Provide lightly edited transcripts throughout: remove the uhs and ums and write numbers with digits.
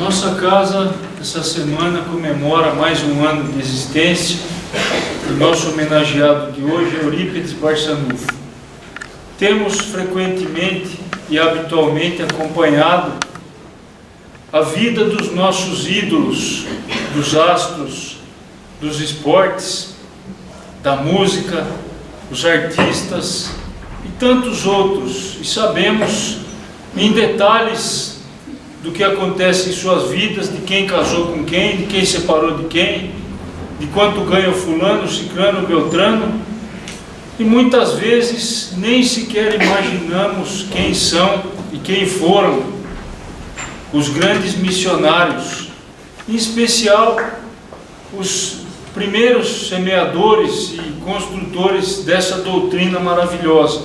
Nossa casa, essa semana, comemora mais um ano de existência. O nosso homenageado de hoje é Eurípides Barçanufo. Temos frequentemente e habitualmente acompanhado a vida dos nossos ídolos, dos astros, dos esportes, da música, os artistas e tantos outros, e sabemos em detalhes do que acontece em suas vidas, de quem casou com quem, de quem separou de quem, de quanto ganha o fulano, o ciclano, o beltrano, e muitas vezes nem sequer imaginamos quem são e quem foram os grandes missionários, em especial os primeiros semeadores e construtores dessa doutrina maravilhosa.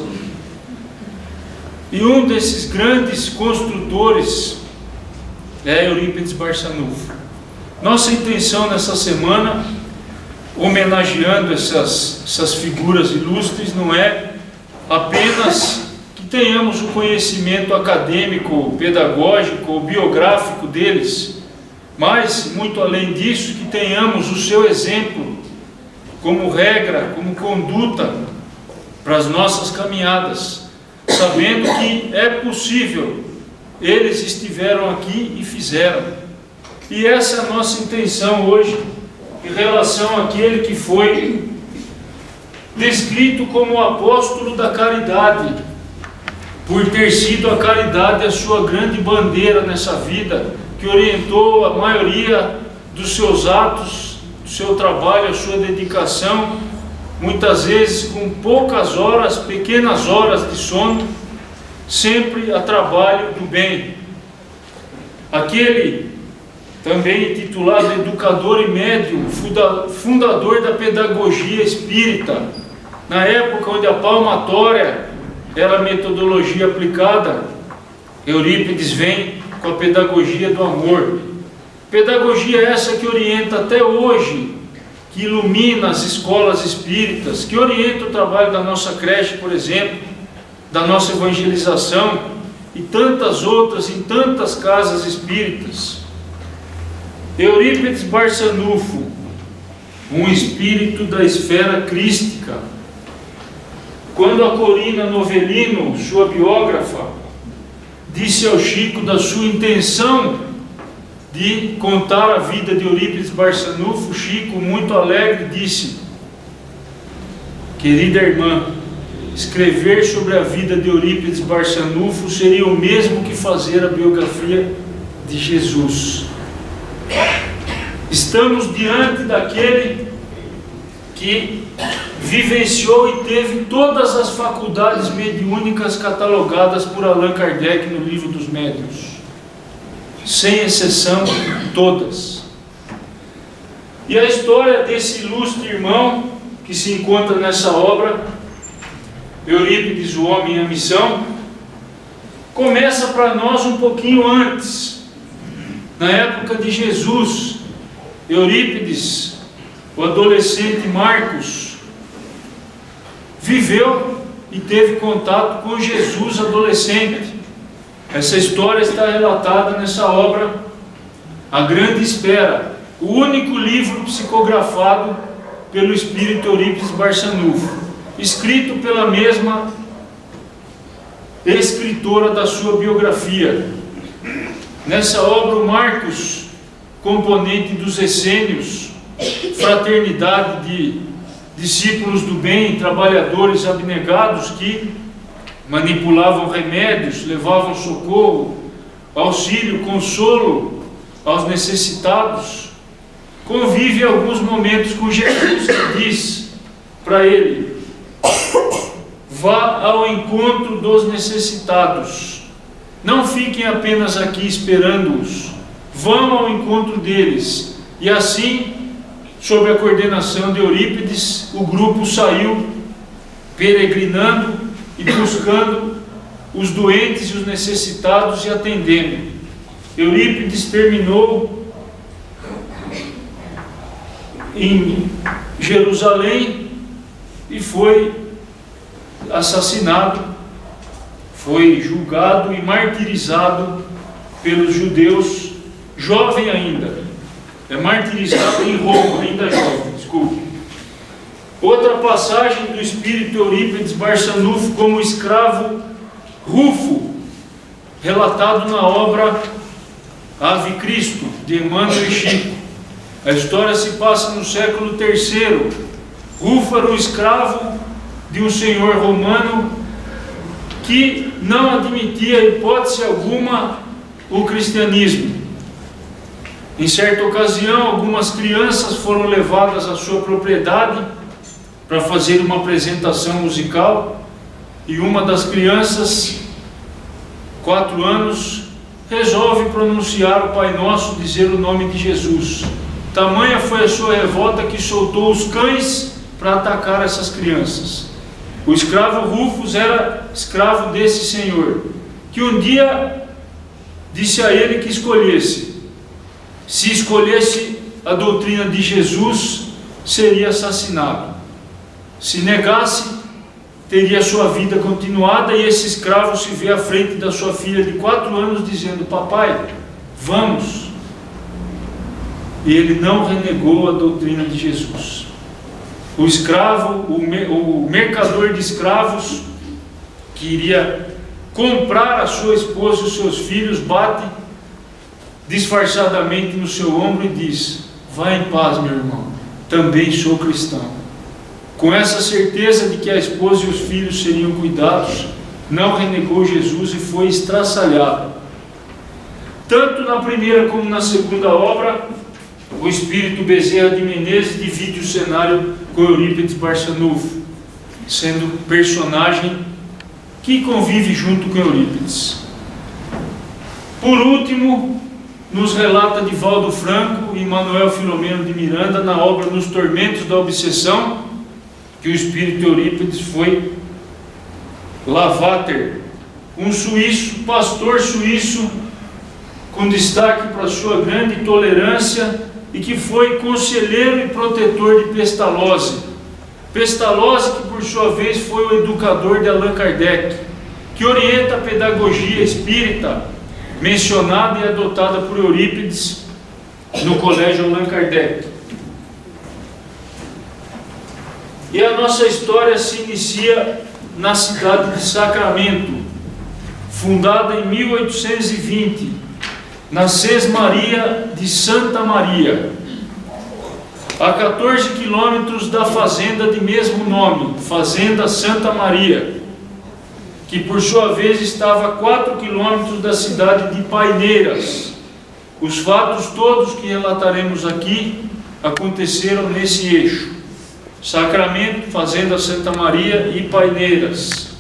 E um desses grandes construtores é Eurípides Barçanufo. Nossa intenção nessa semana, homenageando essas figuras ilustres, não é apenas que tenhamos o conhecimento acadêmico, pedagógico ou biográfico deles, mas, muito além disso, que tenhamos o seu exemplo como regra, como conduta para as nossas caminhadas, sabendo que é possível. Eles estiveram aqui e fizeram. E essa é a nossa intenção hoje, em relação àquele que foi descrito como o apóstolo da caridade, por ter sido a caridade a sua grande bandeira nessa vida, que orientou a maioria dos seus atos, do seu trabalho, a sua dedicação, muitas vezes com poucas horas, pequenas horas de sono, sempre a trabalho do bem. Aquele também intitulado educador e médium, fundador da pedagogia espírita, na época onde a palmatória era a metodologia aplicada, Eurípides vem com a pedagogia do amor. Pedagogia essa que orienta até hoje, que ilumina as escolas espíritas, que orienta o trabalho da nossa creche, por exemplo, da nossa evangelização e tantas outras em tantas casas espíritas. Eurípides Barçanufo, um espírito da esfera crística. Quando a Corina Novelino, sua biógrafa, disse ao Chico da sua intenção de contar a vida de Eurípides Barçanufo, Chico, muito alegre, disse: querida irmã, escrever sobre a vida de Eurípides Barçanufo seria o mesmo que fazer a biografia de Jesus. Estamos diante daquele que vivenciou e teve todas as faculdades mediúnicas catalogadas por Allan Kardec no Livro dos Médiuns, sem exceção, todas. E a história desse ilustre irmão que se encontra nessa obra, Eurípides, o Homem e a Missão, começa para nós um pouquinho antes, na época de Jesus. Eurípides, o adolescente Marcos, viveu e teve contato com Jesus adolescente. Essa história está relatada nessa obra, A Grande Espera, o único livro psicografado pelo espírito Eurípides Barçanufo, escrito pela mesma escritora da sua biografia. Nessa obra, o Marcos, componente dos essênios, fraternidade de discípulos do bem, trabalhadores abnegados que manipulavam remédios, levavam socorro, auxílio, consolo aos necessitados, convive alguns momentos com Jesus, que diz para ele: vá ao encontro dos necessitados, não fiquem apenas aqui esperando-os, vão ao encontro deles. E assim, sob a coordenação de Eurípides, o grupo saiu peregrinando e buscando os doentes e os necessitados e atendendo. Eurípides terminou em Jerusalém e foi assassinado, foi julgado e martirizado pelos judeus jovem ainda, é martirizado em Roma, ainda jovem, desculpe. Outra passagem do espírito Eurípides Barçanufo como escravo Rufo, relatado na obra Ave Cristo, de Emmanuel e Chico. A história se passa no século III. Rufo era um escravo de um senhor romano que não admitia, hipótese alguma, o cristianismo. Em certa ocasião, algumas crianças foram levadas à sua propriedade para fazer uma apresentação musical, e uma das crianças, 4 anos, resolve pronunciar o Pai Nosso, dizer o nome de Jesus. Tamanha foi a sua revolta que soltou os cães para atacar essas crianças. O escravo Rufus era escravo desse senhor, que um dia disse a ele que escolhesse. Se escolhesse a doutrina de Jesus, seria assassinado. Se negasse, teria sua vida continuada, e esse escravo se vê à frente da sua filha de 4 anos, dizendo: papai, vamos. E ele não renegou a doutrina de Jesus. O escravo, o mercador de escravos, que iria comprar a sua esposa e os seus filhos, bate disfarçadamente no seu ombro e diz: vá em paz, meu irmão, também sou cristão. Com essa certeza de que a esposa e os filhos seriam cuidados, não renegou Jesus e foi estraçalhado. Tanto na primeira como na segunda obra, o espírito Bezerra de Menezes divide o cenário com Eurípides Barçanufo, sendo personagem que convive junto com Eurípides. Por último, nos relata Divaldo Franco e Manuel Filomeno de Miranda, na obra Nos Tormentos da Obsessão, que o espírito Eurípides foi Lavater, um suíço, pastor suíço, com destaque para sua grande tolerância, e que foi conselheiro e protetor de Pestalozzi. Pestalozzi, que por sua vez foi o educador de Allan Kardec, que orienta a pedagogia espírita mencionada e adotada por Eurípides no colégio Allan Kardec. E a nossa história se inicia na cidade de Sacramento, fundada em 1820, na Sesmaria de Santa Maria, a 14 quilômetros da fazenda de mesmo nome, Fazenda Santa Maria, que por sua vez estava a 4 quilômetros da cidade de Paineiras. Os fatos todos que relataremos aqui aconteceram nesse eixo: Sacramento, Fazenda Santa Maria e Paineiras.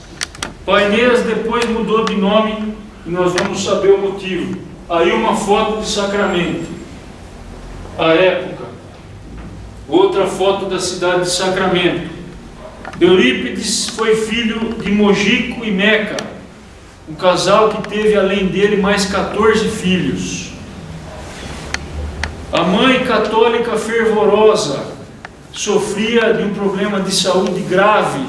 Paineiras depois mudou de nome e nós vamos saber o motivo. Aí uma foto de Sacramento, a época. Outra foto da cidade de Sacramento. Eurípides foi filho de Mojico e Meca, um casal que teve além dele mais 14 filhos. A mãe, católica fervorosa, sofria de um problema de saúde grave,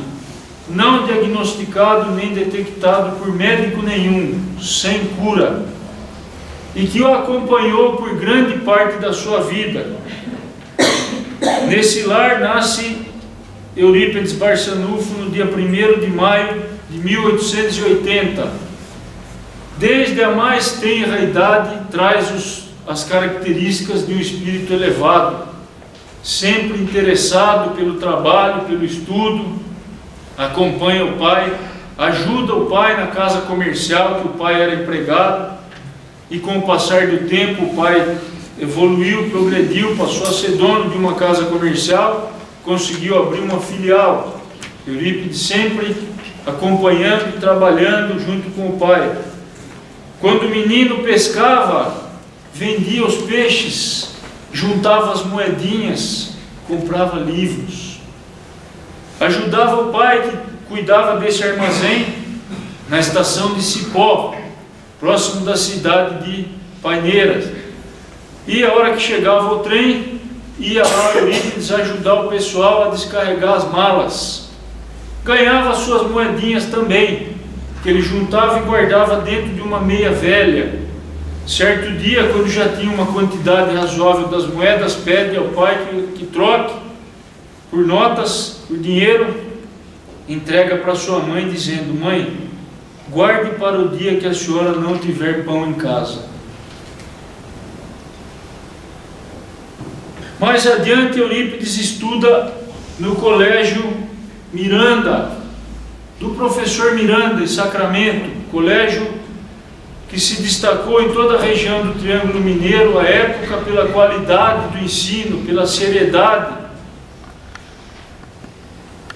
não diagnosticado nem detectado por médico nenhum, sem cura, e que o acompanhou por grande parte da sua vida. Nesse lar nasce Eurípides Barçanufo no dia 1º de maio de 1880. Desde a mais tenra idade traz as características de um espírito elevado, sempre interessado pelo trabalho, pelo estudo, acompanha o pai, ajuda o pai na casa comercial, que o pai era empregado, e com o passar do tempo o pai evoluiu, progrediu, passou a ser dono de uma casa comercial, conseguiu abrir uma filial. Eurípides sempre acompanhando e trabalhando junto com o pai. Quando o menino pescava, vendia os peixes, juntava as moedinhas, comprava livros. Ajudava o pai, que cuidava desse armazém na estação de Cipó, próximo da cidade de Paineiras. E a hora que chegava o trem, ia lá Eurípides ajudar o pessoal a descarregar as malas. Ganhava suas moedinhas também, que ele juntava e guardava dentro de uma meia velha. Certo dia, quando já tinha uma quantidade razoável das moedas, pede ao pai que troque por notas, por dinheiro, entrega para sua mãe, dizendo: mãe, guarde para o dia que a senhora não tiver pão em casa. Mais adiante, Eurípides estuda no colégio Miranda, do professor Miranda, em Sacramento, colégio que se destacou em toda a região do Triângulo Mineiro à época pela qualidade do ensino, pela seriedade.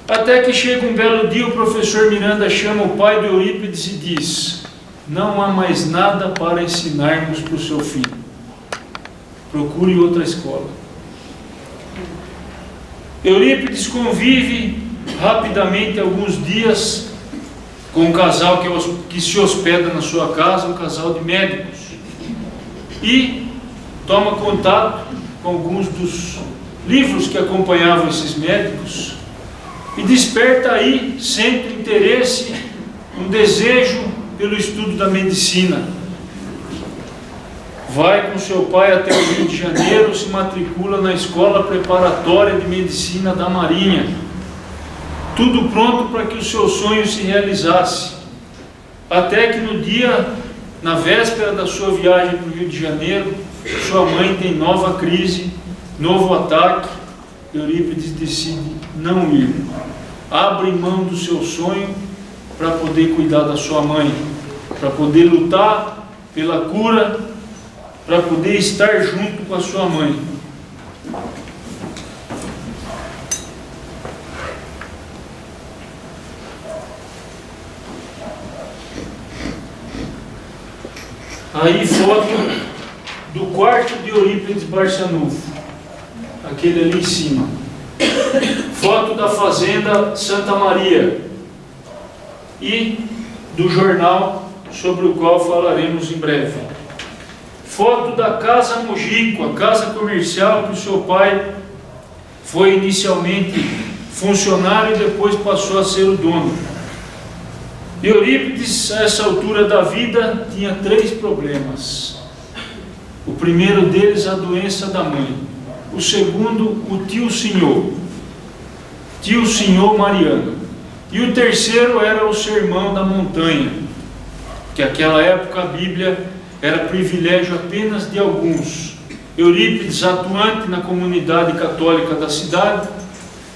Até que chega um belo dia, o professor Miranda chama o pai do Eurípides e diz: não há mais nada para ensinarmos para o seu filho. Procure outra escola. Eurípides convive rapidamente alguns dias com um casal que se hospeda na sua casa, um casal de médicos, e toma contato com alguns dos livros que acompanhavam esses médicos e desperta aí, sente um interesse, um desejo pelo estudo da medicina. Vai com seu pai até o Rio de Janeiro, se matricula na Escola Preparatória de Medicina da Marinha. Tudo pronto para que o seu sonho se realizasse. Até que no dia, na véspera da sua viagem para o Rio de Janeiro, sua mãe tem nova crise, novo ataque. Eurípides decide não ir. Abre mão do seu sonho para poder cuidar da sua mãe, para poder lutar pela cura, para poder estar junto com a sua mãe. Aí, foto do quarto de Eurípides Barçanufo, aquele ali em cima. Foto da fazenda Santa Maria e do jornal sobre o qual falaremos em breve. Foto da Casa Mojico, a casa comercial que o seu pai foi inicialmente funcionário e depois passou a ser o dono. Eurípides, a essa altura da vida, tinha 3 problemas. O primeiro deles, a doença da mãe. O segundo, o tio senhor Mariano. E o terceiro era o sermão da montanha, que naquela época a Bíblia era privilégio apenas de alguns. Eurípides, atuante na comunidade católica da cidade,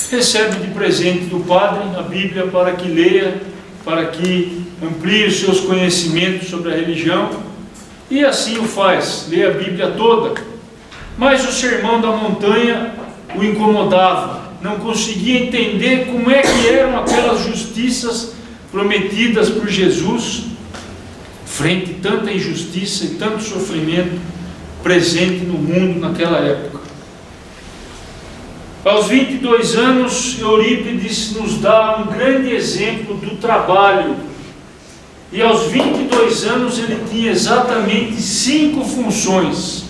recebe de presente do padre a Bíblia para que leia, para que amplie os seus conhecimentos sobre a religião, e assim o faz, lê a Bíblia toda. Mas o sermão da montanha o incomodava, não conseguia entender como é que eram aquelas justiças prometidas por Jesus, frente a tanta injustiça e tanto sofrimento presente no mundo naquela época. Aos 22 anos, Eurípides nos dá um grande exemplo do trabalho. E aos 22 anos ele tinha exatamente 5 funções.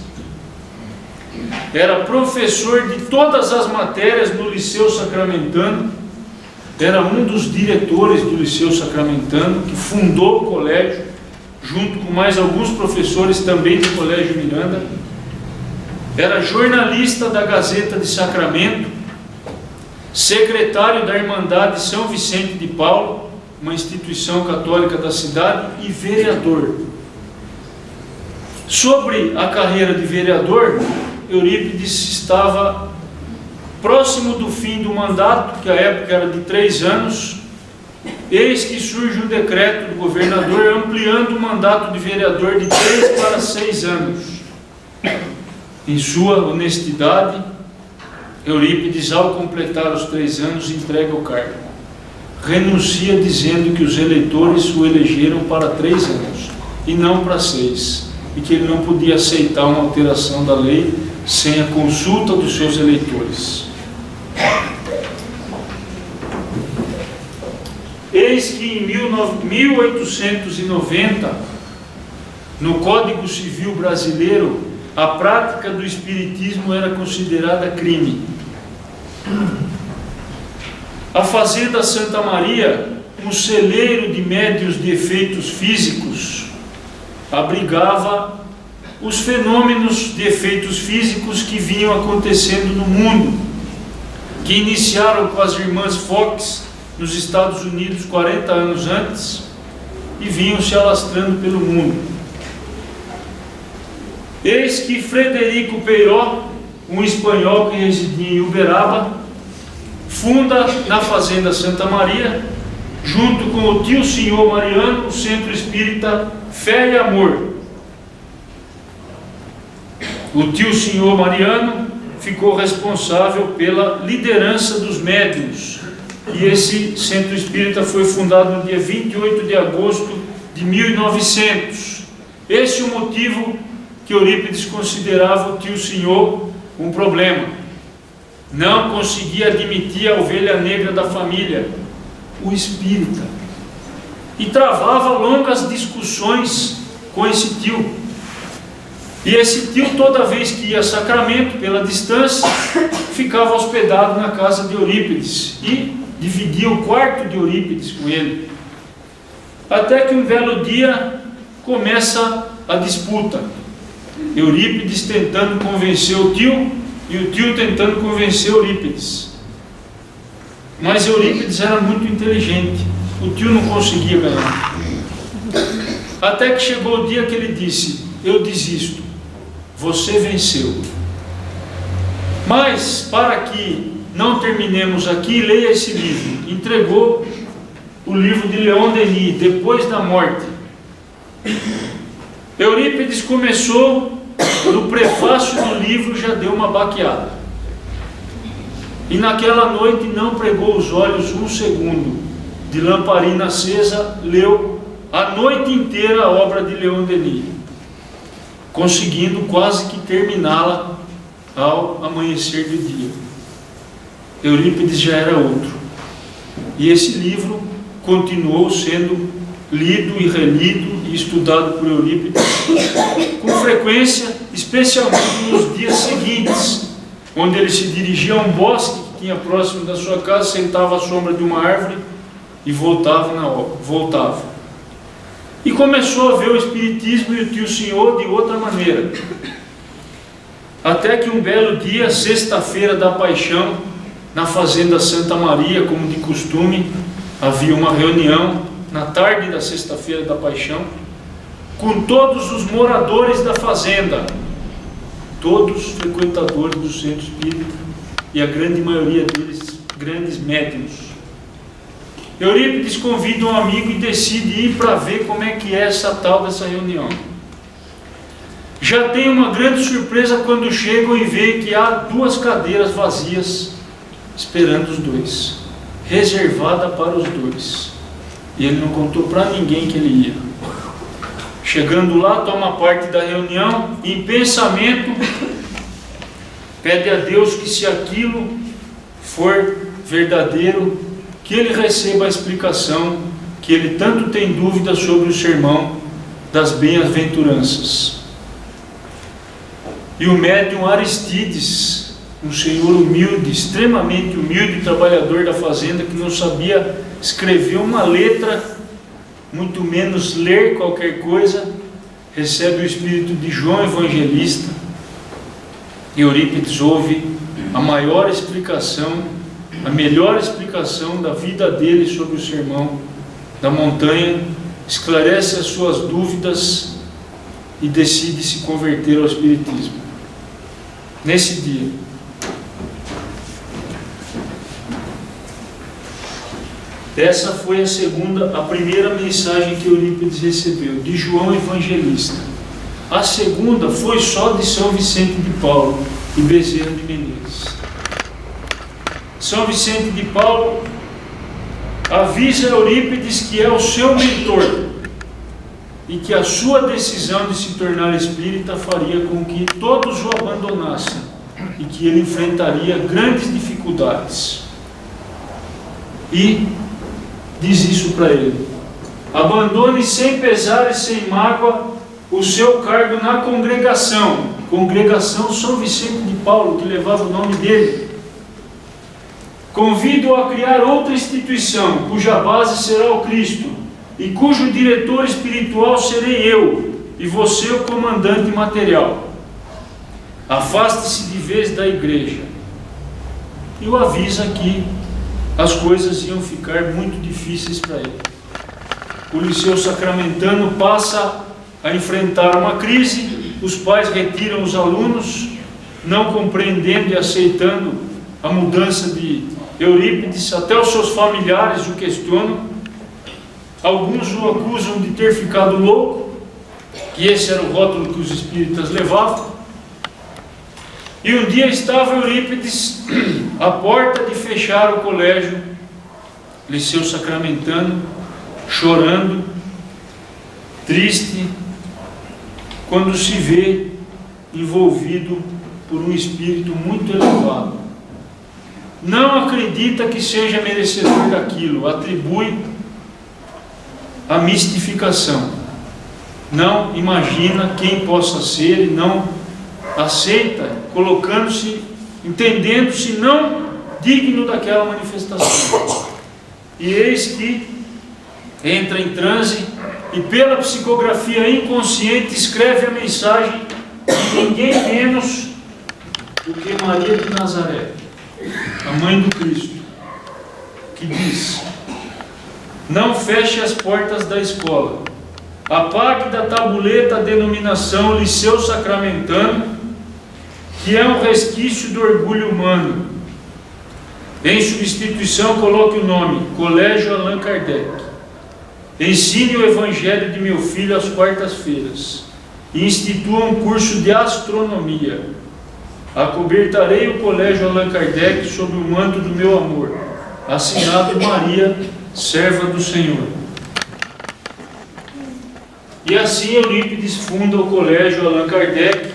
Era professor de todas as matérias no Liceu Sacramentano, era um dos diretores do Liceu Sacramentano, que fundou o colégio, junto com mais alguns professores também do Colégio Miranda. Era jornalista da Gazeta de Sacramento, secretário da Irmandade São Vicente de Paulo, uma instituição católica da cidade, e vereador. Sobre a carreira de vereador, Eurípides estava próximo do fim do mandato, que à época era de 3 anos, eis que surge um decreto do governador ampliando o mandato de vereador de 3 para 6 anos. Em sua honestidade, Eurípides, ao completar os 3 anos, entrega o cargo. Renuncia dizendo que os eleitores o elegeram para 3 anos e não para 6, e que ele não podia aceitar uma alteração da lei sem a consulta dos seus eleitores. Eis que em 1890, no Código Civil Brasileiro, a prática do espiritismo era considerada crime. A Fazenda Santa Maria, um celeiro de médiuns de efeitos físicos, abrigava os fenômenos de efeitos físicos que vinham acontecendo no mundo, que iniciaram com as irmãs Fox nos Estados Unidos 40 anos antes e vinham se alastrando pelo mundo. Eis que Frederico Peiró, um espanhol que residia em Uberaba, funda na Fazenda Santa Maria, junto com o tio senhor Mariano, o Centro Espírita Fé e Amor. O tio senhor Mariano ficou responsável pela liderança dos médiuns, e esse Centro Espírita foi fundado no dia 28 de agosto de 1900. Esse é o motivo que Eurípides considerava o tio senhor um problema. Não conseguia admitir a ovelha negra da família, o espírita, e travava longas discussões com esse tio. E esse tio, toda vez que ia a Sacramento, pela distância, ficava hospedado na casa de Eurípides e dividia o quarto de Eurípides com ele. Até que um belo dia começa a disputa. Eurípides tentando convencer o tio e o tio tentando convencer Eurípides. Mas Eurípides era muito inteligente, o tio não conseguia ganhar. Até que chegou o dia que ele disse: eu desisto, você venceu. Mas, para que não terminemos aqui, leia esse livro. Entregou o livro de Leon Denis, Depois da Morte. Eurípides começou, no prefácio do livro já deu uma baqueada. E naquela noite não pregou os olhos um segundo. De lamparina acesa, leu a noite inteira a obra de Leon Denis, conseguindo quase que terminá-la ao amanhecer do dia. Eurípides já era outro. E esse livro continuou sendo lido e relido e estudado por Eurípides com frequência, especialmente nos dias seguintes, onde ele se dirigia a um bosque que tinha próximo da sua casa, sentava à sombra de uma árvore e voltava na obra. E começou a ver o Espiritismo e o tio senhor de outra maneira. Até que um belo dia, sexta-feira da Paixão, na Fazenda Santa Maria, como de costume, havia uma reunião na tarde da sexta-feira da Paixão, com todos os moradores da fazenda, todos frequentadores do Centro Espírita, e a grande maioria deles grandes médiuns. Eurípides convida um amigo e decide ir para ver como é que é essa tal dessa reunião. Já tem uma grande surpresa quando chegam e veem que há 2 cadeiras vazias esperando os dois, reservada para os dois. E ele não contou para ninguém que ele ia. Chegando lá, toma parte da reunião e em pensamento pede a Deus que, se aquilo for verdadeiro, que ele receba a explicação que ele tanto tem dúvida sobre o sermão das bem-aventuranças. E o médium Aristides, um senhor humilde, extremamente humilde, trabalhador da fazenda, que não sabia escrever uma letra, muito menos ler qualquer coisa, recebe o espírito de João Evangelista, e Eurípides ouve a maior explicação, a melhor explicação da vida dele sobre o sermão da montanha, esclarece as suas dúvidas e decide se converter ao Espiritismo. Nesse dia, essa foi a primeira mensagem que Eurípides recebeu, de João Evangelista. A segunda foi só de São Vicente de Paulo e Bezerra de Menezes. São Vicente de Paulo avisa Eurípides que é o seu mentor e que a sua decisão de se tornar espírita faria com que todos o abandonassem e que ele enfrentaria grandes dificuldades. E diz isso para ele: abandone sem pesar e sem mágoa o seu cargo na congregação São Vicente de Paulo, que levava o nome dele. Convido-o a criar outra instituição, cuja base será o Cristo, e cujo diretor espiritual serei eu, e você o comandante material. Afaste-se de vez da igreja. E o avisa que as coisas iam ficar muito difíceis para ele. O Liceu Sacramentano passa a enfrentar uma crise, os pais retiram os alunos, não compreendendo e aceitando a mudança de Eurípides, até os seus familiares o questionam, alguns o acusam de ter ficado louco, que esse era o rótulo que os espíritas levavam. E um dia estava Eurípides à porta de fechar o colégio Liceu Sacramentano, chorando, triste, quando se vê envolvido por um espírito muito elevado. Não acredita que seja merecedor daquilo, atribui a mistificação. Não imagina quem possa ser e não aceita, colocando-se, entendendo-se não digno daquela manifestação. E eis que entra em transe e pela psicografia inconsciente escreve a mensagem de ninguém menos do que Maria de Nazaré, a mãe do Cristo, que diz: não feche as portas da escola, apague da tabuleta a denominação Liceu Sacramentano, que é um resquício do orgulho humano. Em substituição, coloque o nome Colégio Allan Kardec. Ensine o Evangelho de meu filho às quartas-feiras e institua um curso de astronomia. Acobertarei o Colégio Allan Kardec sob o manto do meu amor. Assinado Maria, serva do Senhor. E assim Eurípides funda o Colégio Allan Kardec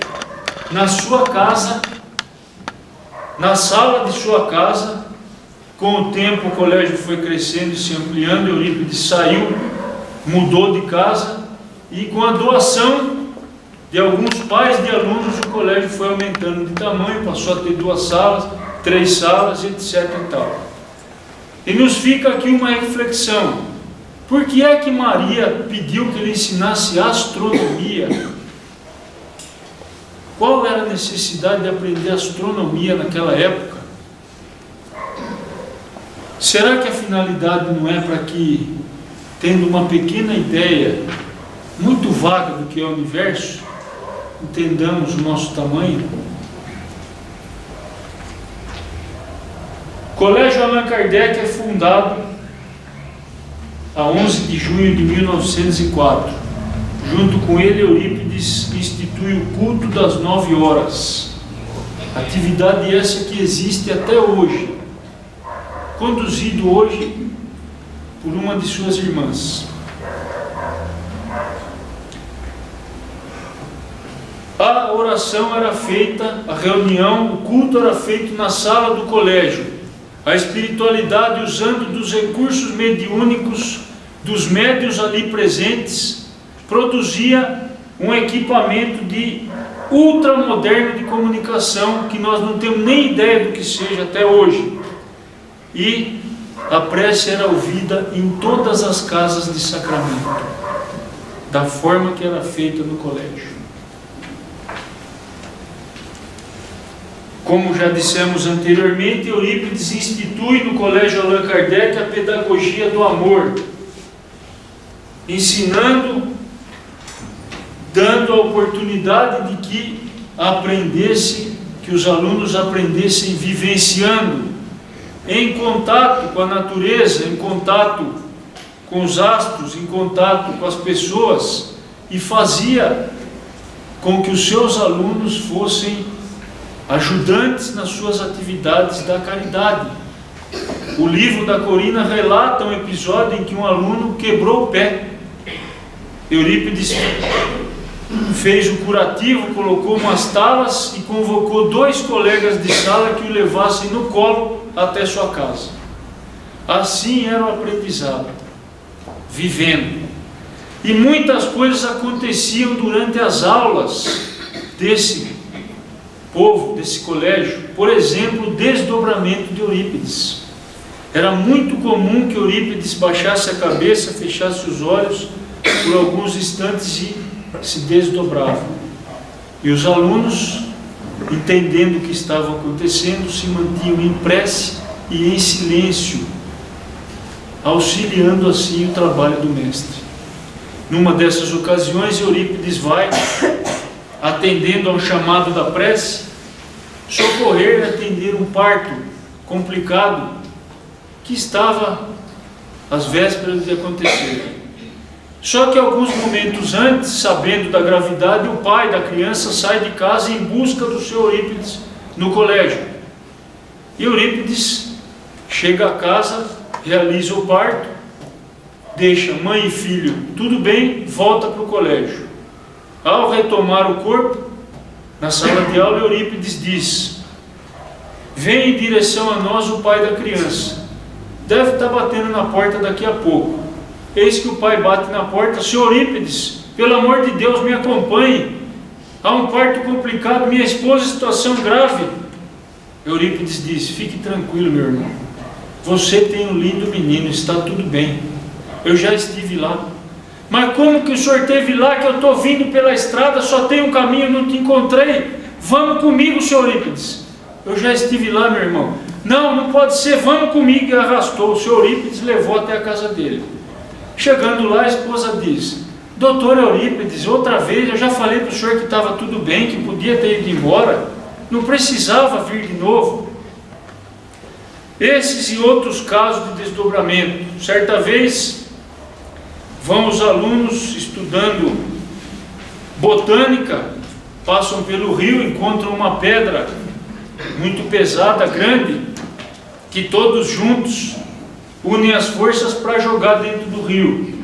na sua casa, na sala de sua casa. Com o tempo o colégio foi crescendo e se ampliando. Eurípides saiu, mudou de casa, e com a doação de alguns pais de alunos o colégio foi aumentando de tamanho, passou a ter 2 salas, 3 salas, etc. e tal. E nos fica aqui uma reflexão: por que é que Maria pediu que ele ensinasse astronomia? Qual era a necessidade de aprender astronomia naquela época? Será que a finalidade não é para que, tendo uma pequena ideia, muito vaga do que é o universo, entendamos o nosso tamanho? O Colégio Allan Kardec é fundado a 11 de junho de 1904. Junto com ele, Eurípides institui o culto das 9 horas. Atividade essa que existe até hoje, conduzido hoje por uma de suas irmãs. A oração era feita, a reunião, o culto era feito na sala do colégio. A espiritualidade, usando dos recursos mediúnicos dos médiuns ali presentes, produzia um equipamento de ultramoderno de comunicação que nós não temos nem ideia do que seja até hoje. E a prece era ouvida em todas as casas de sacramento, da forma que era feita no colégio. Como já dissemos anteriormente, Eurípides institui no Colégio Allan Kardec a pedagogia do amor, ensinando, dando a oportunidade de que os alunos aprendessem vivenciando, em contato com a natureza, em contato com os astros, em contato com as pessoas, e fazia com que os seus alunos fossem ajudantes nas suas atividades da caridade. O livro da Corina relata um episódio em que um aluno quebrou o pé. Eurípides fez o curativo, colocou umas talas e convocou 2 colegas de sala que o levassem no colo até sua casa. Assim era o aprendizado, vivendo. E muitas coisas aconteciam durante as aulas desse povo, desse colégio. Por exemplo, o desdobramento de Eurípides. Era muito comum que Eurípides baixasse a cabeça, fechasse os olhos por alguns instantes e se desdobravam. E os alunos, entendendo o que estava acontecendo, se mantinham em prece e em silêncio, auxiliando assim o trabalho do mestre. Numa dessas ocasiões, Eurípides vai, atendendo ao chamado da prece, socorrer e atender um parto complicado que estava às vésperas de acontecer. Só que alguns momentos antes, sabendo da gravidade, o pai da criança sai de casa em busca do seu Eurípides no colégio. E Eurípides chega a casa, realiza o parto, deixa mãe e filho tudo bem, volta para o colégio. Ao retomar o corpo, na sala de aula, Eurípides diz: vem em direção a nós o pai da criança, deve estar batendo na porta daqui a pouco. Eis que o pai bate na porta: senhor Eurípides, pelo amor de Deus, me acompanhe, há um parto complicado, minha esposa em situação grave. Eurípides diz: fique tranquilo, meu irmão, você tem um lindo menino, está tudo bem, eu já estive lá. Mas como que o senhor esteve lá, que eu estou vindo pela estrada, só tem um caminho, não te encontrei? Vamos comigo, senhor Eurípides. Eu já estive lá, meu irmão. Não, não pode ser, vamos comigo. E arrastou. O senhor Eurípides levou até a casa dele. Chegando lá, a esposa diz: doutor Eurípides, outra vez eu já falei para o senhor que estava tudo bem, que podia ter ido embora, não precisava vir de novo. Esses e outros casos de desdobramento. Certa vez, vão os alunos estudando botânica, passam pelo rio, encontram uma pedra muito pesada, grande, que todos juntos unem as forças para jogar dentro do rio.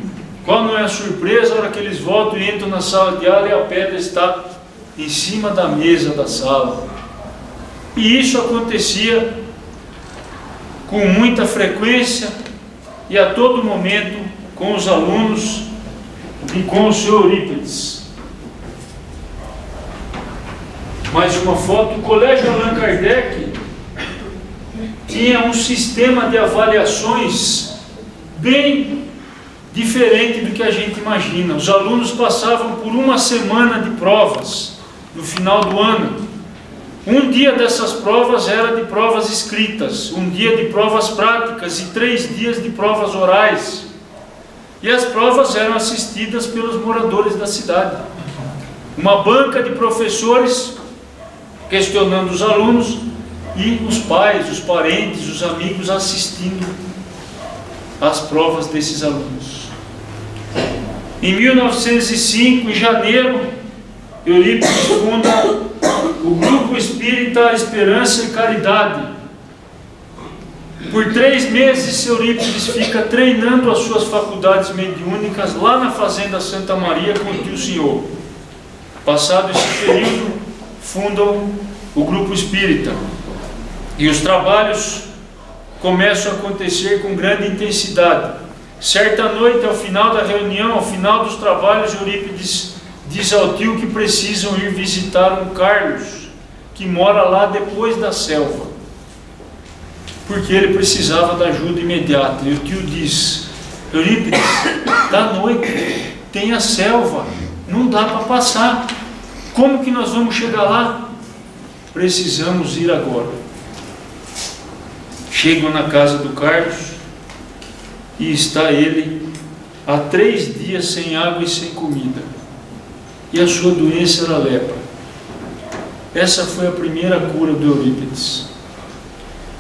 Qual não é a surpresa? A hora que eles voltam e entram na sala de aula e a pedra está em cima da mesa da sala. E isso acontecia com muita frequência e a todo momento com os alunos e com o senhor Eurípides. Mais uma foto. O Colégio Allan Kardec tinha um sistema de avaliações bem diferente do que a gente imagina. Os alunos passavam por uma semana de provas no final do ano. Um dia dessas provas era de provas escritas, um dia de provas práticas e 3 dias de provas orais. E as provas eram assistidas pelos moradores da cidade. Uma banca de professores questionando os alunos e os pais, os parentes, os amigos assistindo às provas desses alunos. Em 1905, em janeiro, Eurípides funda o Grupo Espírita Esperança e Caridade. Por 3 meses, Eurípides fica treinando as suas faculdades mediúnicas lá na Fazenda Santa Maria com o tio Senhor. Passado esse período, fundam o Grupo Espírita. E os trabalhos começam a acontecer com grande intensidade. Certa noite, ao final da reunião, ao final dos trabalhos, Eurípides diz ao tio que precisam ir visitar um Carlos, que mora lá depois da selva, porque ele precisava da ajuda imediata. E o tio diz: Eurípides, da noite tem a selva, não dá para passar, como que nós vamos chegar lá? Precisamos ir agora. Chegam na casa do Carlos e está ele há 3 dias sem água e sem comida, e a sua doença era lepra. Essa foi a primeira cura do Eurípides,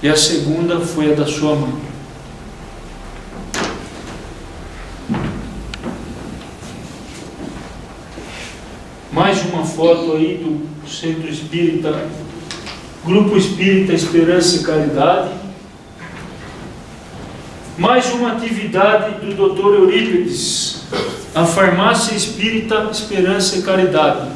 e a segunda foi a da sua mãe. Mais uma foto aí do Centro Espírita, Grupo Espírita Esperança e Caridade. Mais uma atividade do Dr. Eurípides, a Farmácia Espírita Esperança e Caridade.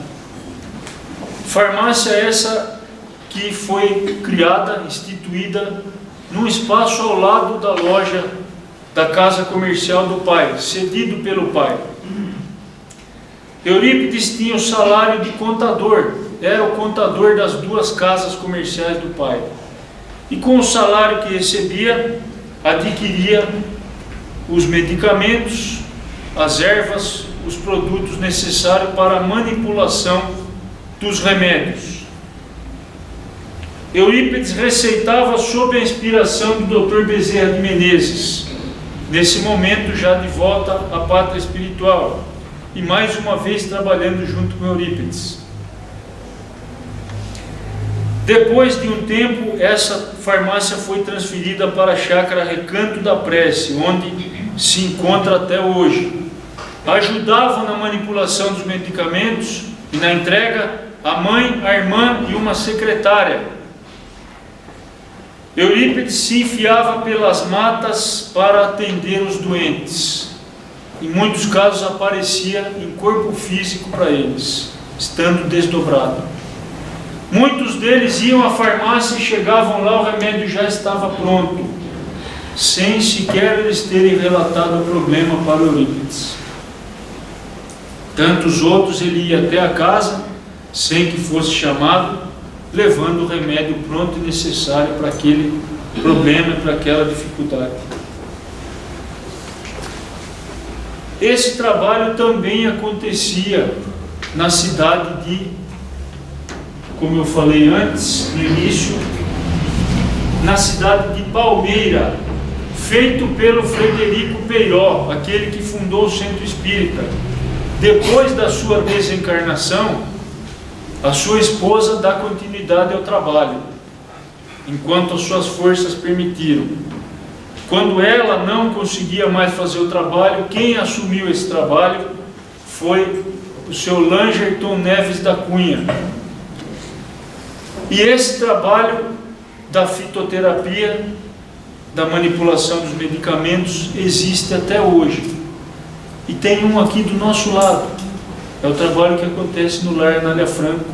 Farmácia essa que foi criada, instituída, num espaço ao lado da loja da casa comercial do pai, cedido pelo pai. Eurípides tinha o salário de contador, era o contador das 2 casas comerciais do pai. E com o salário que recebia, adquiria os medicamentos, as ervas, os produtos necessários para a manipulação dos remédios. Eurípides receitava sob a inspiração do Dr. Bezerra de Menezes, nesse momento já de volta à pátria espiritual, e mais uma vez trabalhando junto com Eurípides. Depois de um tempo, essa farmácia foi transferida para a chácara Recanto da Prece, onde se encontra até hoje. Ajudavam na manipulação dos medicamentos e na entrega a mãe, a irmã e uma secretária. Eurípides se enfiava pelas matas para atender os doentes. Em muitos casos aparecia em corpo físico para eles, estando desdobrado. Muitos deles iam à farmácia e chegavam lá, o remédio já estava pronto, sem sequer eles terem relatado o problema para Eurípides. Tantos outros ele ia até a casa, sem que fosse chamado, levando o remédio pronto e necessário para aquele problema, para aquela dificuldade. Esse trabalho também acontecia na cidade de, como eu falei antes, no início, na cidade de Palmeira, feito pelo Frederico Peiró, aquele que fundou o Centro Espírita. Depois da sua desencarnação, a sua esposa dá continuidade ao trabalho, enquanto as suas forças permitiram. Quando ela não conseguia mais fazer o trabalho, quem assumiu esse trabalho foi o seu Langerton Neves da Cunha. E esse trabalho da fitoterapia, da manipulação dos medicamentos, existe até hoje. E tem um aqui do nosso lado. É o trabalho que acontece no Lar Anália Franco,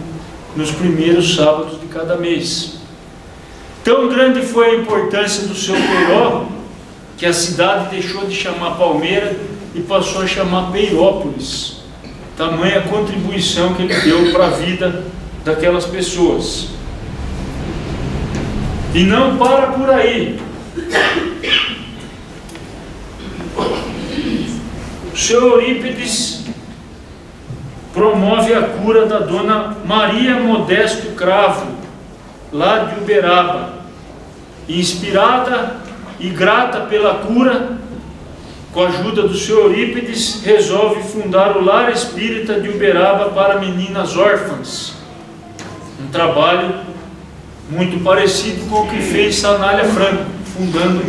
nos primeiros sábados de cada mês. Tão grande foi a importância do seu Peiró, que a cidade deixou de chamar Palmeira e passou a chamar Peirópolis. Tamanha contribuição que ele deu para a vida daquelas pessoas. E não para por aí. O seu Eurípides promove a cura da dona Maria Modesto Cravo, lá de Uberaba. Inspirada e grata pela cura, com a ajuda do seu Eurípides, resolve fundar o Lar Espírita de Uberaba para meninas órfãs. Um trabalho muito parecido com o que fez Sanália Franco, fundando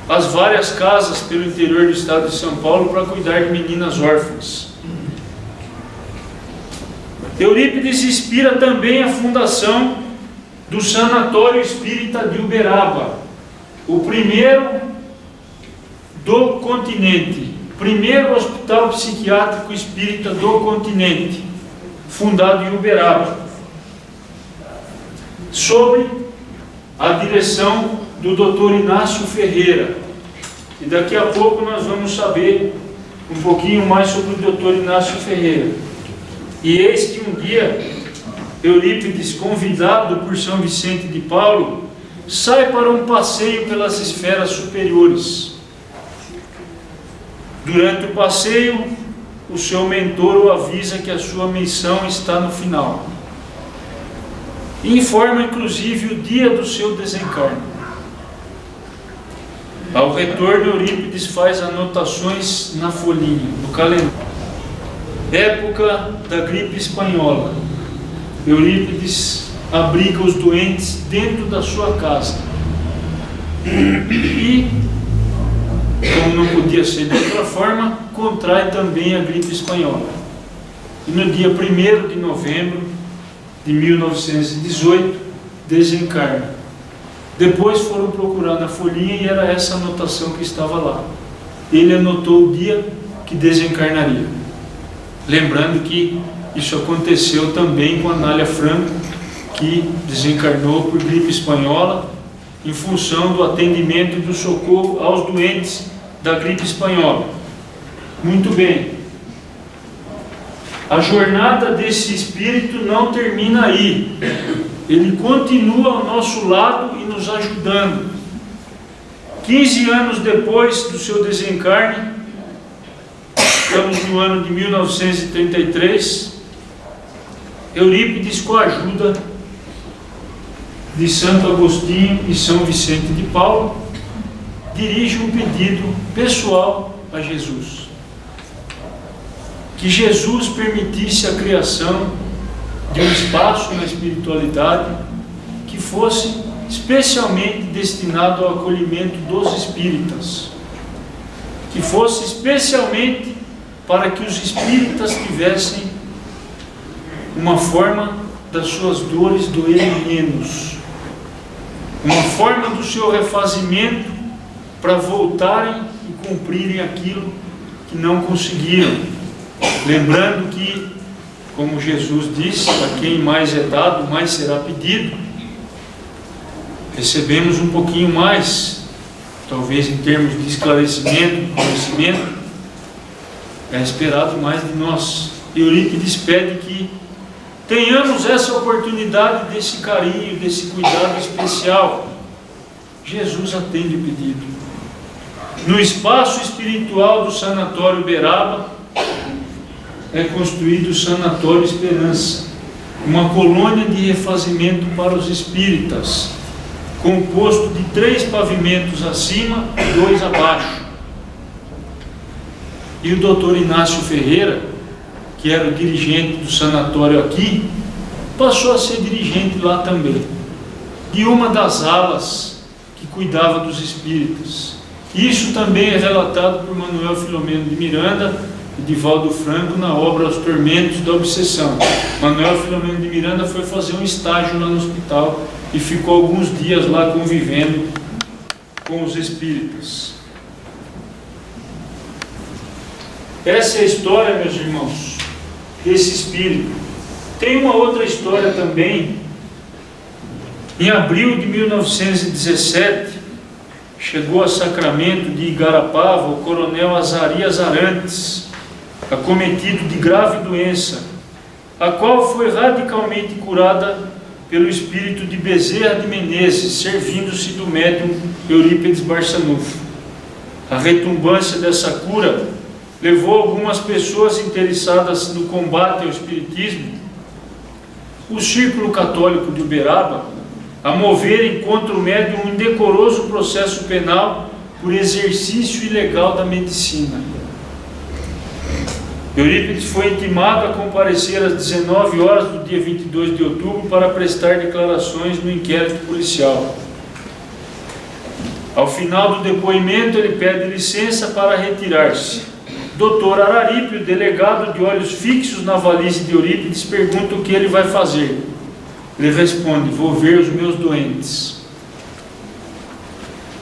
as várias casas pelo interior do estado de São Paulo para cuidar de meninas órfãs. Eurípides inspira também a fundação do Sanatório Espírita de Uberaba, o primeiro do continente, primeiro hospital psiquiátrico espírita do continente, fundado em Uberaba, sob a direção do Dr. Inácio Ferreira. E daqui a pouco nós vamos saber um pouquinho mais sobre o Dr. Inácio Ferreira. E eis que um dia, Eurípides, convidado por São Vicente de Paulo, sai para um passeio pelas esferas superiores. Durante o passeio, o seu mentor o avisa que a sua missão está no final. E informa inclusive o dia do seu desencarne. Ao retorno, Eurípides faz anotações na folhinha, no calendário. Época da gripe espanhola. Eurípides abriga os doentes dentro da sua casa. E, como não podia ser de outra forma, contrai também a gripe espanhola. E no dia 1º de novembro de 1918, desencarna. Depois foram procurar na folhinha e era essa anotação que estava lá. Ele anotou o dia que desencarnaria. Lembrando que isso aconteceu também com a Anália Franco, que desencarnou por gripe espanhola, em função do atendimento e do socorro aos doentes da gripe espanhola. Muito bem. A jornada desse espírito não termina aí. Ele continua ao nosso lado e nos ajudando. 15 anos depois do seu desencarne, Estamos no ano de 1933. Eurípides, com a ajuda de Santo Agostinho e São Vicente de Paulo, dirige um pedido pessoal a Jesus. Que Jesus permitisse a criação de um espaço na espiritualidade que fosse especialmente destinado ao acolhimento dos espíritas, que fosse especialmente para que os espíritas tivessem uma forma das suas dores doerem menos, uma forma do seu refazimento para voltarem e cumprirem aquilo que não conseguiram. Lembrando que, como Jesus disse, a quem mais é dado, mais será pedido. Recebemos um pouquinho mais, talvez em termos de esclarecimento, conhecimento, é esperado mais de nós. Eurípides pede que tenhamos essa oportunidade desse carinho, desse cuidado especial. Jesus atende o pedido. No espaço espiritual do Sanatório Uberaba é construído o Sanatório Esperança, uma colônia de refazimento para os espíritas, composto de 3 pavimentos acima e 2 abaixo. E o doutor Inácio Ferreira, que era o dirigente do sanatório aqui, passou a ser dirigente lá também, de uma das alas que cuidava dos espíritas. Isso também é relatado por Manuel Filomeno de Miranda e Divaldo Franco na obra Os Tormentos da Obsessão. Manuel Filomeno de Miranda foi fazer um estágio lá no hospital e ficou alguns dias lá convivendo com os espíritas. Essa é a história, meus irmãos, desse espírito. Tem uma outra história também. Em abril de 1917, chegou a Sacramento de Igarapava o coronel Azarias Arantes, acometido de grave doença, a qual foi radicalmente curada pelo espírito de Bezerra de Menezes, servindo-se do médium Eurípides Barçanufo. A retumbância dessa cura levou algumas pessoas interessadas no combate ao espiritismo, o Círculo Católico de Uberaba, a moverem contra o médium um indecoroso processo penal por exercício ilegal da medicina. Eurípides foi intimado a comparecer às 19 horas do dia 22 de outubro para prestar declarações no inquérito policial. Ao final do depoimento, ele pede licença para retirar-se. Dr. Araripe, o delegado, de olhos fixos na valise de Eurípides, pergunta o que ele vai fazer. Ele responde: vou ver os meus doentes.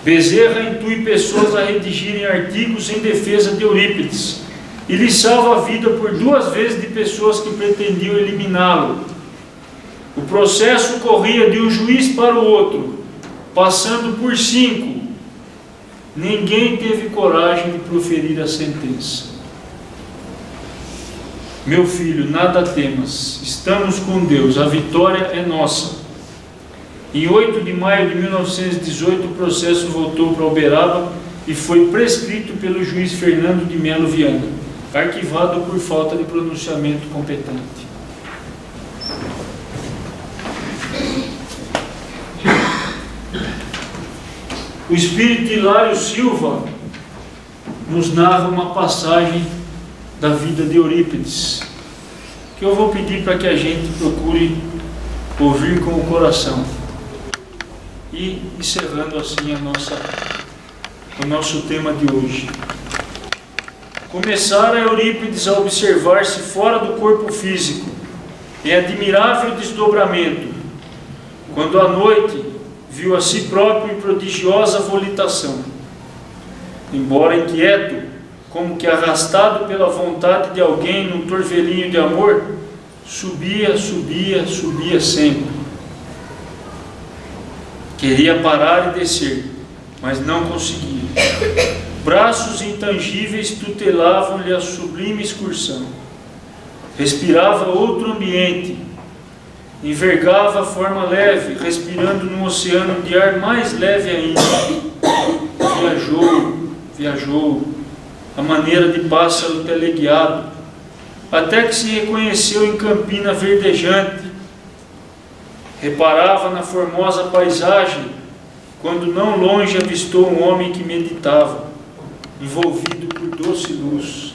Bezerra intui pessoas a redigirem artigos em defesa de Eurípides e lhe salva a vida por 2 vezes de pessoas que pretendiam eliminá-lo. O processo corria de um juiz para o outro, passando por 5. Ninguém teve coragem de proferir a sentença. Meu filho, nada temas, estamos com Deus, a vitória é nossa. Em 8 de maio de 1918, o processo voltou para Uberaba e foi prescrito pelo juiz Fernando de Melo Viana, arquivado por falta de pronunciamento competente. O espírito Hilário Silva nos narra uma passagem da vida de Eurípides, que eu vou pedir para que a gente procure ouvir com o coração. E encerrando assim o nosso tema de hoje. Começara Eurípides a observar-se fora do corpo físico, em admirável desdobramento, quando à noite viu a si próprio em prodigiosa volitação. Embora inquieto, como que arrastado pela vontade de alguém num torvelinho de amor, subia sempre. Queria parar e descer, mas não conseguia. Braços intangíveis tutelavam-lhe a sublime excursão. Respirava outro ambiente, envergava a forma leve, respirando num oceano de ar mais leve ainda. Viajou, à maneira de pássaro teleguiado, até que se reconheceu em campina verdejante. Reparava na formosa paisagem, quando não longe avistou um homem que meditava, envolvido por doce luz.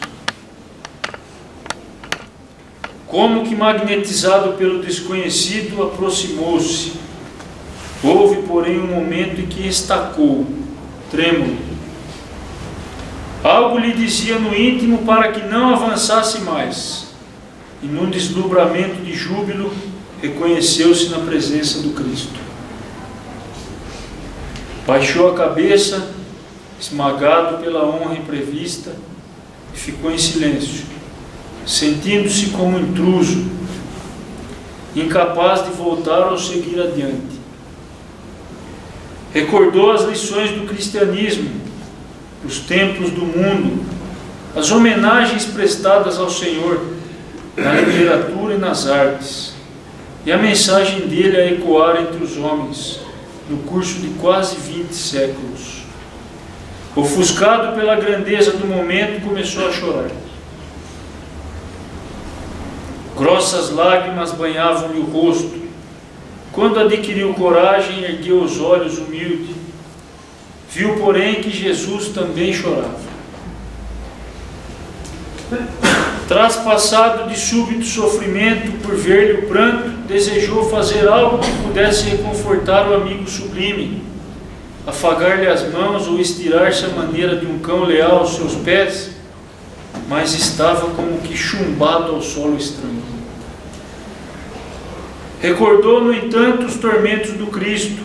Como que magnetizado pelo desconhecido, aproximou-se. Houve, porém, um momento em que estacou, trêmulo. Algo lhe dizia no íntimo para que não avançasse mais. E num deslumbramento de júbilo, reconheceu-se na presença do Cristo. Baixou a cabeça, esmagado pela honra imprevista, e ficou em silêncio, sentindo-se como intruso, incapaz de voltar ou seguir adiante. Recordou as lições do cristianismo, os templos do mundo, as homenagens prestadas ao Senhor na literatura e nas artes, e a mensagem dele a ecoar entre os homens no curso de quase 20 séculos. Ofuscado pela grandeza do momento, começou a chorar. Grossas lágrimas banhavam-lhe o rosto. Quando adquiriu coragem, ergueu os olhos humilde. Viu, porém, que Jesus também chorava. Traspassado de súbito sofrimento por ver-lhe o pranto, desejou fazer algo que pudesse reconfortar o amigo sublime, afagar-lhe as mãos ou estirar-se à maneira de um cão leal aos seus pés, mas estava como que chumbado ao solo estranho. Recordou, no entanto, os tormentos do Cristo,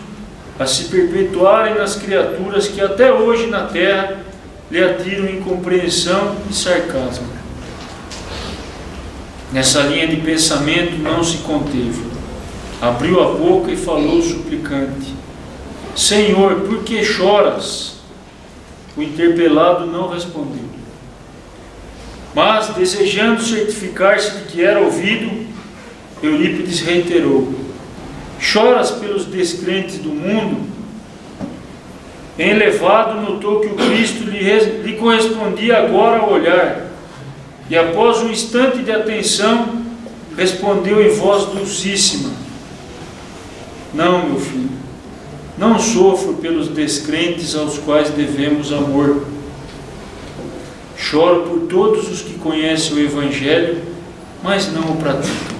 a se perpetuarem nas criaturas que até hoje na terra lhe atiram incompreensão e sarcasmo. Nessa linha de pensamento não se conteve. Abriu a boca e falou suplicante: Senhor, por que choras? O interpelado não respondeu. Mas, desejando certificar-se de que era ouvido, Eurípides reiterou: choras pelos descrentes do mundo? Enlevado, notou que o Cristo lhe correspondia agora ao olhar, e após um instante de atenção, respondeu em voz dulcíssima: não, meu filho, não sofro pelos descrentes aos quais devemos amor. Choro por todos os que conhecem o Evangelho, mas não o praticam.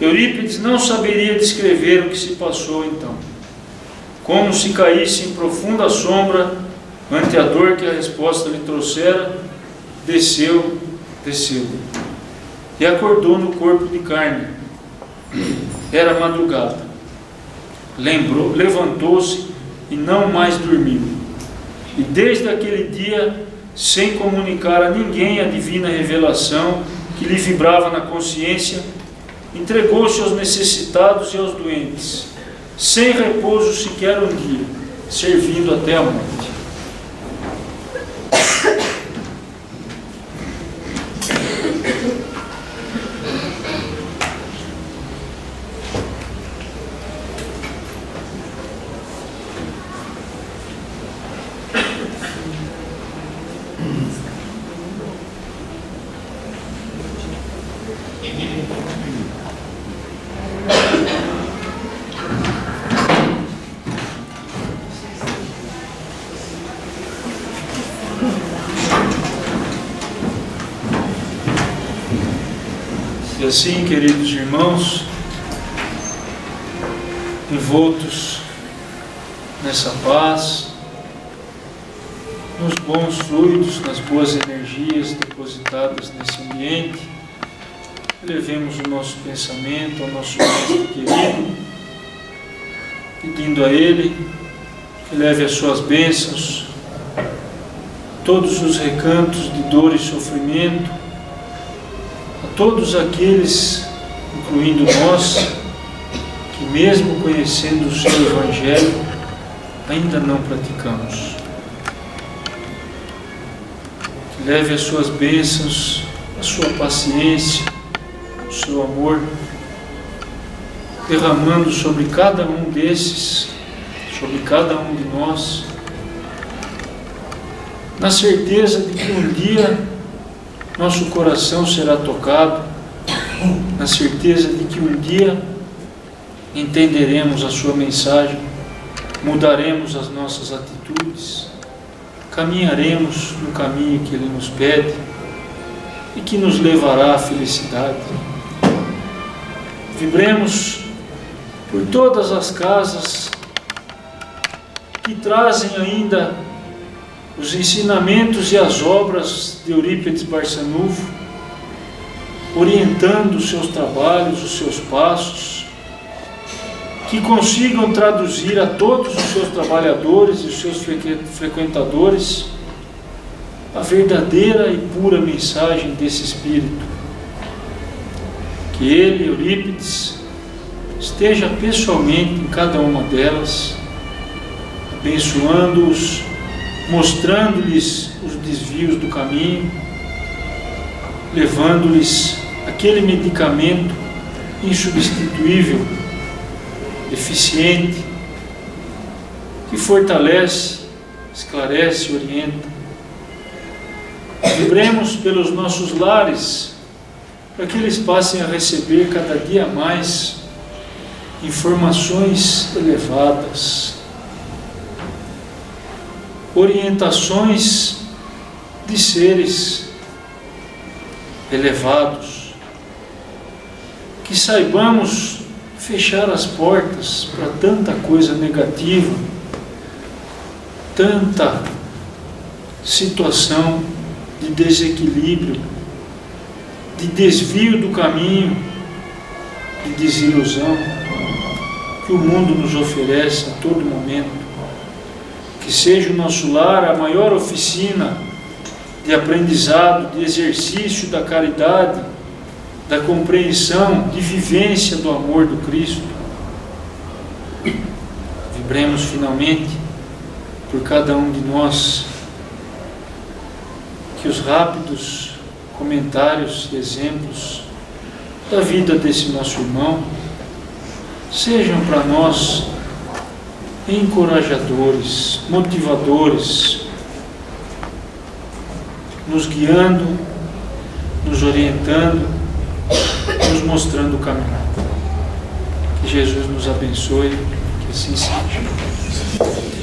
Eurípides não saberia descrever o que se passou então. Como se caísse em profunda sombra ante a dor que a resposta lhe trouxera, desceu e acordou no corpo de carne. Era madrugada. Levantou-se e não mais dormiu. E desde aquele dia, sem comunicar a ninguém a divina revelação que lhe vibrava na consciência, entregou-se aos necessitados e aos doentes, sem repouso sequer um dia, servindo até a morte. E assim, queridos irmãos, envoltos nessa paz, nos bons fluidos, nas boas energias depositadas nesse ambiente, elevemos o nosso pensamento ao nosso Mestre querido, pedindo a Ele que leve as suas bênçãos, todos os recantos de dor e sofrimento, a todos aqueles, incluindo nós, que mesmo conhecendo o seu Evangelho, ainda não praticamos. Que leve as suas bênçãos, a sua paciência, o seu amor, derramando sobre cada um desses, sobre cada um de nós, na certeza de que um dia nosso coração será tocado, na certeza de que um dia entenderemos a sua mensagem, mudaremos as nossas atitudes, caminharemos no caminho que Ele nos pede e que nos levará à felicidade. Vibremos por todas as casas que trazem ainda os ensinamentos e as obras de Eurípides Barçanufo, orientando os seus trabalhos, os seus passos, que consigam traduzir a todos os seus trabalhadores e os seus frequentadores a verdadeira e pura mensagem desse Espírito. Que ele, Eurípides, esteja pessoalmente em cada uma delas, abençoando-os, mostrando-lhes os desvios do caminho, levando-lhes aquele medicamento insubstituível, eficiente, que fortalece, esclarece e orienta. Vibremos pelos nossos lares, para que eles passem a receber cada dia mais informações elevadas, orientações de seres elevados, que saibamos fechar as portas para tanta coisa negativa, tanta situação de desequilíbrio, de desvio do caminho, de desilusão que o mundo nos oferece a todo momento. Que seja o nosso lar a maior oficina de aprendizado, de exercício da caridade, da compreensão, de vivência do amor do Cristo. Vibremos finalmente por cada um de nós, que os rápidos comentários e exemplos da vida desse nosso irmão sejam para nós encorajadores, motivadores, nos guiando, nos orientando, nos mostrando o caminho. Que Jesus nos abençoe, que assim seja.